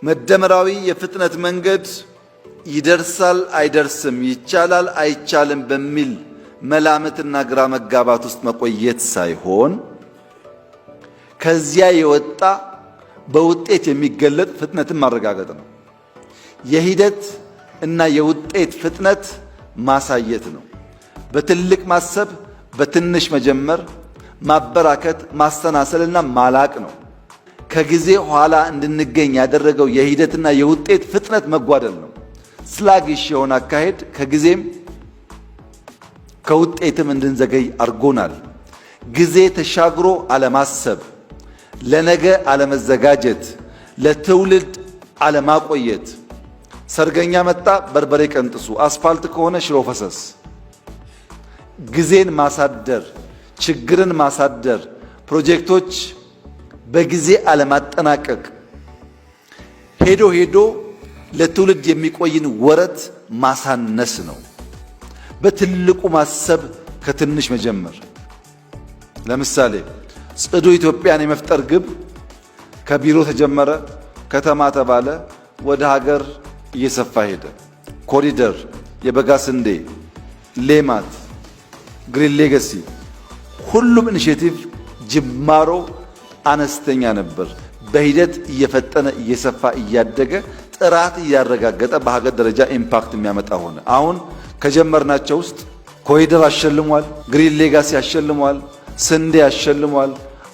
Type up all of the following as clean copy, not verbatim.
መደመራዊ የፍጥነት መንገድ ይደርሳል አይደርስም፣ ይቻላል አይቻልም በሚል መላምትና ግራ መጋባት ውስጥ መቆየት ሳይሆን ከዚያ የወጣ በውጤት የሚገለጥ ፍጥነትን ማረጋገጥ ነው። የሂደት እና የውጤት ፍጥነት ማሳየት ነው። በትልቅ ማሰብ፣ በትንሽ መጀመር፣ ማበራከት፣ ማስተናሰልና ማላቅ ነው። ከጊዜ ኋላ እንድንገኝ ያደረገው የሂደትና የውጤት ፍጥነት መጓደል ነው። ስላጊሽ የሆነ አካሄድ ከጊዜም ከውጤትም እንድንዘገይ አርጎናል። ጊዜ ተሻግሮ አለማሰብ፣ ለነገ አለመዘጋጀት፣ ለትውልድ አለማቆየት። ሰርገኛ መጣ በርበሬ ቀንጥሱ፣ አስፋልት ከሆነ ሽሮ ፈሰስ። ጊዜን ማሳደር፣ ችግርን ማሳደር፣ ፕሮጀክቶች በጊዜ አለማጠናቀቅ፣ ሄዶ ሄዶ ለትውልድ የሚቆይን ወረት ማሳነስ ነው። በትልቁ ማሰብ፣ ከትንሽ መጀመር። ለምሳሌ ጽዱ ኢትዮጵያን የመፍጠር ግብ ከቢሮ ተጀመረ፣ ከተማ ተባለ፣ ወደ ሀገር እየሰፋ ሄደ። ኮሪደር፣ የበጋ ስንዴ፣ ሌማት፣ ግሪን ሌጋሲ፣ ሁሉም ኢኒሼቲቭ ጅማሮ አነስተኛ ነበር። በሂደት እየፈጠነ እየሰፋ እያደገ ጥራት እያረጋገጠ በሀገር ደረጃ ኢምፓክት የሚያመጣ ሆነ። አሁን ከጀመርናቸው ውስጥ ኮሪደር አሸልሟል፣ ግሪን ሌጋሲ አሸልሟል፣ ስንዴ አሸልሟል።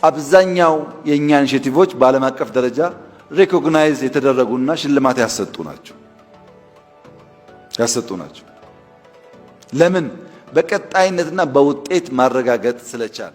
አብዛኛው የእኛ ኢኒሼቲቮች በዓለም አቀፍ ደረጃ ሪኮግናይዝ የተደረጉና ሽልማት ያሰጡ ናቸው። ለምን? በቀጣይነትና በውጤት ማረጋገጥ ስለቻል።